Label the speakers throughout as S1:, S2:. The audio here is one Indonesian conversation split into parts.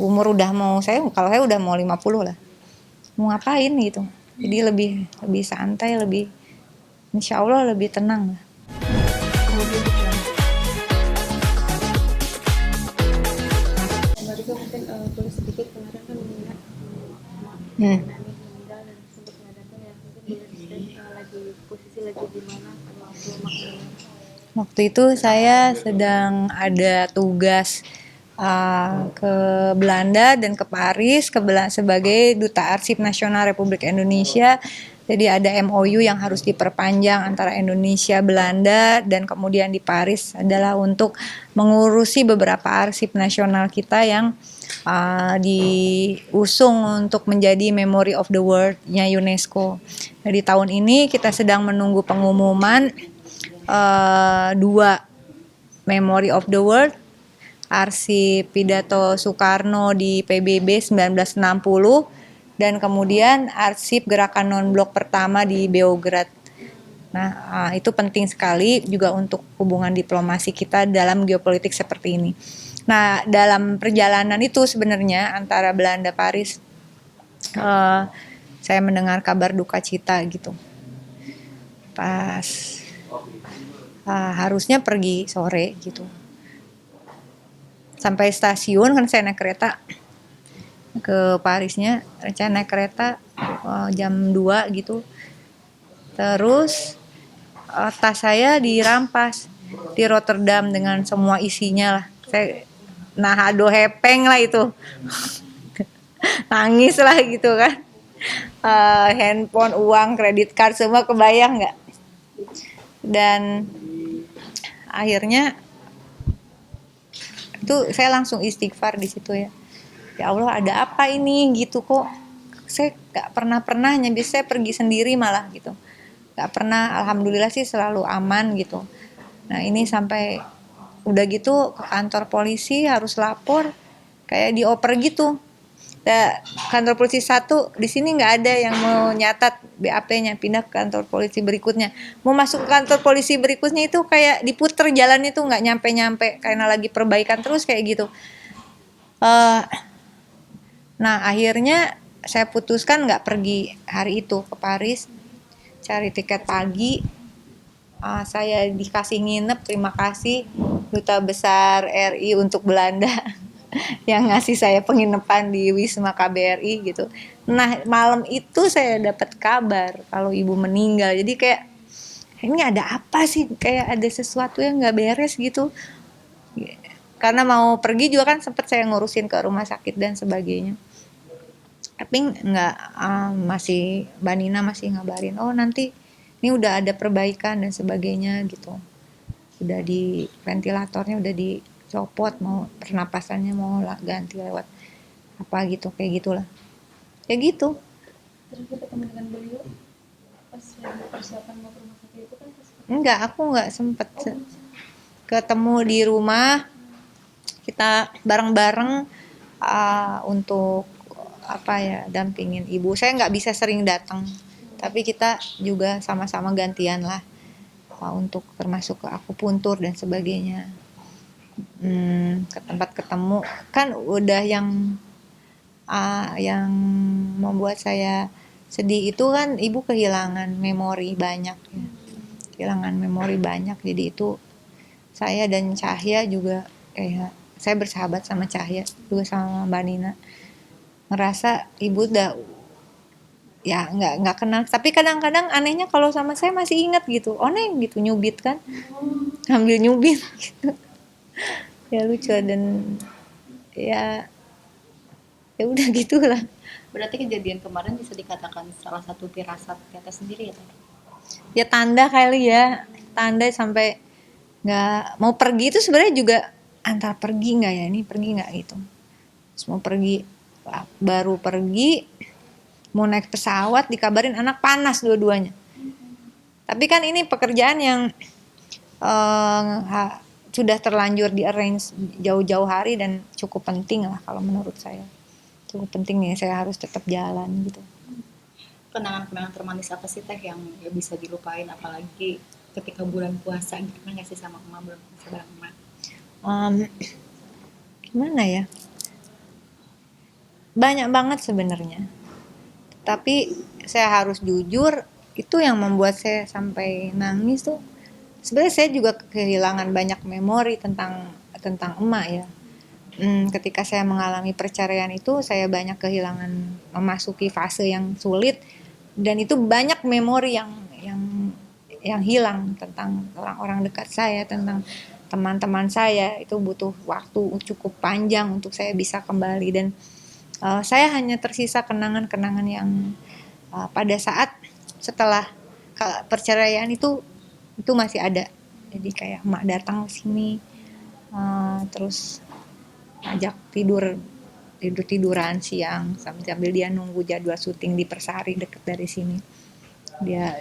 S1: umur udah mau kalau saya udah mau 50 lah. Mau ngapain gitu. Jadi lebih santai, lebih insya Allah lebih tenang lah.
S2: Juga mungkin boleh sedikit kemarin kan mengingat meninggal dan sempat mengadakan ya, mungkin boleh diceritain lagi posisi lagi di mana waktu maknanya.
S1: Waktu itu saya sedang ada tugas ke Belanda dan ke Paris sebagai Duta Arsip Nasional Republik Indonesia. Jadi ada MOU yang harus diperpanjang antara Indonesia, Belanda, dan kemudian di Paris adalah untuk mengurusi beberapa arsip nasional kita yang diusung untuk menjadi Memory of the World-nya UNESCO. Jadi tahun ini kita sedang menunggu pengumuman 2 Memory of the World, arsip pidato Soekarno di PBB 1960 dan kemudian arsip gerakan non-blok pertama di Beograd. Nah, itu penting sekali juga untuk hubungan diplomasi kita dalam geopolitik seperti ini. Nah, dalam perjalanan itu sebenarnya antara Belanda Paris, saya mendengar kabar duka cita gitu. Pas harusnya pergi sore gitu. Sampai stasiun kan saya naik kereta ke Parisnya, rencana naik kereta jam 2 gitu. Terus tas saya dirampas di Rotterdam dengan semua isinya lah. Saya ado hepeng lah itu. Nangis lah gitu kan. Handphone, uang, kredit card semua kebayang nggak? Dan akhirnya itu saya langsung istighfar di situ ya. Ya Allah, ada apa ini gitu kok? Saya nggak pernahnya, biasanya saya pergi sendiri malah gitu. Nggak pernah, alhamdulillah sih selalu aman gitu. Nah ini sampai udah gitu ke kantor polisi harus lapor, kayak dioper gitu. Nah, kantor polisi 1 di sini nggak ada yang mau nyatat BAP-nya, pindah ke kantor polisi berikutnya. Mau masuk ke kantor polisi berikutnya itu kayak diputer jalannya tuh nggak nyampe karena lagi perbaikan terus kayak gitu. Nah akhirnya saya putuskan nggak pergi hari itu ke Paris, cari tiket pagi. Saya dikasih nginep, terima kasih Duta Besar RI untuk Belanda yang ngasih saya penginapan di Wisma KBRI gitu. Nah malam itu saya dapat kabar kalau ibu meninggal. Jadi kayak ini ada apa sih? Kayak ada sesuatu yang nggak beres gitu. Karena mau pergi juga kan sempat saya ngurusin ke rumah sakit dan sebagainya. Tapi nggak, masih Mbak Nina masih ngabarin, oh nanti ini udah ada perbaikan dan sebagainya gitu. Udah di ventilatornya udah dicopot, mau pernapasannya mau ganti lewat apa gitu, kayak gitulah. Ya gitu.
S2: Terus ketemu dengan beliau pas persiapan mau ke rumah sakit itu kan pas
S1: Enggak, aku nggak sempet ketemu di rumah. Kita bareng-bareng untuk apa ya, dampingin ibu. Saya nggak bisa sering datang, tapi kita juga sama-sama gantian lah untuk termasuk ke akupuntur dan sebagainya. Ke tempat ketemu kan udah yang membuat saya sedih itu kan ibu kehilangan memori banyak ya. Kehilangan memori banyak, jadi itu saya dan Cahya juga kayak saya bersahabat sama Cahya juga sama Mbak Nina, ngerasa ibu udah ya nggak kenal, tapi kadang-kadang anehnya kalau sama saya masih ingat gitu, Neng gitu, nyubit kan, ngambil nyubit gitu. Ya lucu dan ya ya udah gitulah.
S3: Berarti kejadian kemarin bisa dikatakan salah satu firasat Tete sendiri ya, Tete?
S1: Ya tanda kali ya, tanda sampai nggak mau pergi itu sebenarnya juga antara pergi nggak ya, ini pergi nggak gitu. Terus mau pergi, baru pergi mau naik pesawat dikabarin anak panas dua-duanya. Tapi kan ini pekerjaan yang sudah terlanjur di arrange jauh-jauh hari dan cukup penting lah kalau menurut saya. Cukup penting nih, saya harus tetap jalan gitu.
S3: Kenangan-kenangan termanis apa sih Teh yang ya bisa dilupain, apalagi ketika bulan puasa gitu kan, nggak sih sama emak, bulan puasa bareng emak?
S1: Gimana ya? banyak banget sebenarnya. Tapi saya harus jujur, itu yang membuat saya sampai nangis tuh. Sebenarnya saya juga kehilangan banyak memori tentang tentang emak ya. Ketika saya mengalami perceraian itu, saya banyak kehilangan, memasuki fase yang sulit, dan itu banyak memori yang hilang tentang orang-orang dekat saya, tentang teman-teman saya. Itu butuh waktu cukup panjang untuk saya bisa kembali, dan saya hanya tersisa kenangan-kenangan yang pada saat setelah perceraian itu masih ada. Jadi kayak emak datang ke sini, terus ajak tiduran siang sambil dia nunggu jadwal syuting di Persari deket dari sini. Dia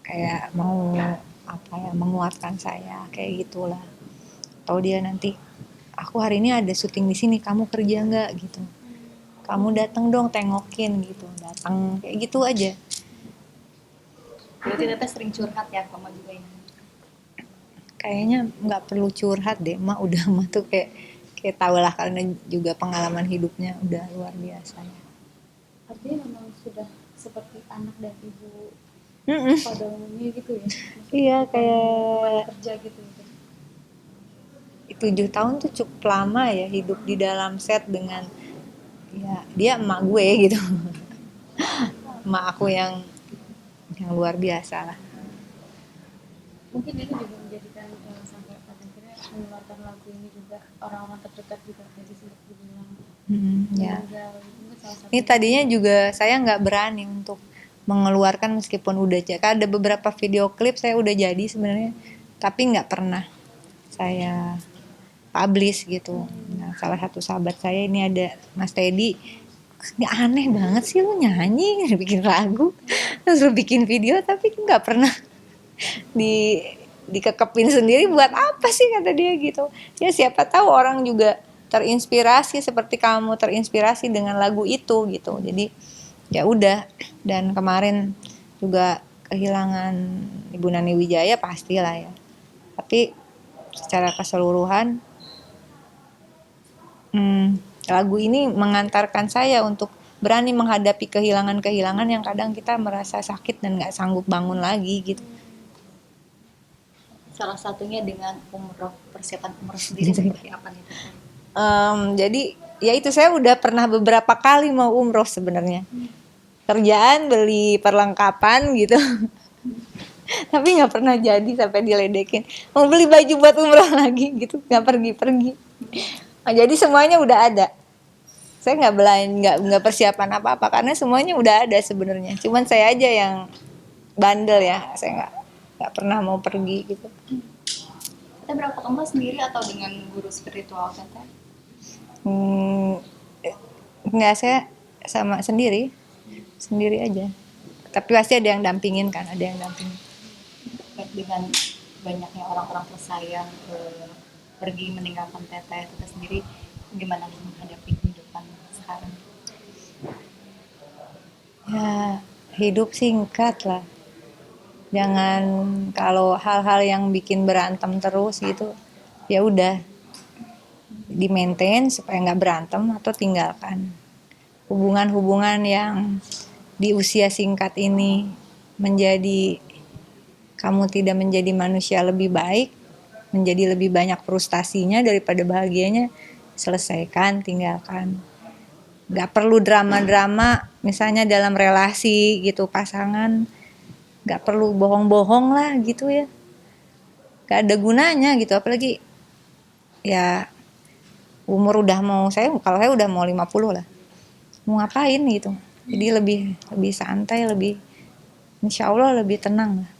S1: kayak mau apa ya, menguatkan saya kayak gitulah. Atau dia nanti, aku hari ini ada syuting di sini, kamu kerja nggak gitu, kamu datang dong tengokin gitu, datang kayak gitu aja.
S3: Berarti teteh sering curhat ya ke emak juga ini.
S1: Kayaknya nggak perlu curhat deh, mak udah mah tuh kayak tau lah, karena juga pengalaman hidupnya udah luar biasa ya.
S2: Artinya memang sudah seperti anak dan ibu
S1: Mm-mm.
S2: pada umumnya gitu ya.
S1: Iya,
S2: Bukan
S1: kayak
S2: kerja gitu gitu.
S1: 7 tahun tuh cukup lama ya hidup di dalam set dengan, ya dia emak gue gitu. Emak aku yang luar biasa lah.
S2: Mungkin itu juga menjadikan sampai pada akhirnya mengeluarkan lagu ini juga orang-orang terdekat juga tadi sempat dibilang
S1: Ya.
S2: meninggal, itu mungkin salah satu.
S1: Ini tadinya juga saya nggak berani untuk mengeluarkan meskipun udah jadi. Ada beberapa video klip saya udah jadi sebenarnya, tapi nggak pernah saya publish gitu. Nah, salah satu sahabat saya ini ada Mas Teddy, ini aneh banget sih lu nyanyi, bikin lagu, terus lu bikin video tapi nggak pernah di dikekepin sendiri, buat apa sih, kata dia gitu. Ya siapa tahu orang juga terinspirasi seperti kamu terinspirasi dengan lagu itu gitu. Jadi ya udah. Dan kemarin juga kehilangan Ibu Nani Wijaya pastilah ya. Tapi secara keseluruhan lagu ini mengantarkan saya untuk berani menghadapi kehilangan-kehilangan yang kadang kita merasa sakit dan nggak sanggup bangun lagi gitu.
S3: Salah satunya dengan umroh, persiapan umroh sendiri seperti apa nih teteh?
S1: Jadi ya itu, saya udah pernah beberapa kali mau umroh sebenarnya. Kerjaan beli perlengkapan gitu. Tapi nggak pernah jadi sampai diledekin. Mau beli baju buat umroh lagi gitu, nggak pergi-pergi. Nah, jadi semuanya udah ada. Saya nggak persiapan apa-apa karena semuanya udah ada sebenarnya. Cuman saya aja yang bandel ya. Saya nggak pernah mau pergi gitu.
S3: Teteh berapa umroh sendiri atau dengan guru spiritual teteh?
S1: Nggak, saya sama sendiri aja. Tapi pasti ada yang dampingin kan, ada yang dampingin.
S3: Dengan banyaknya orang-orang tersayang pergi meninggalkan teteh sendiri, gimana menghadapi kehidupan sekarang?
S1: Ya, hidup singkat lah. Jangan, kalau hal-hal yang bikin berantem terus gitu, ya udah di maintain supaya nggak berantem atau tinggalkan. Hubungan-hubungan yang di usia singkat ini menjadi, kamu tidak menjadi manusia lebih baik, menjadi lebih banyak frustasinya daripada bahagianya, selesaikan, tinggalkan. Gak perlu drama-drama, misalnya dalam relasi gitu, pasangan, gak perlu bohong-bohong lah gitu ya. Gak ada gunanya gitu, apalagi ya umur udah mau, kalau saya udah mau 50 lah. Mau ngapain gitu. Jadi lebih santai, lebih insya Allah lebih tenang lah.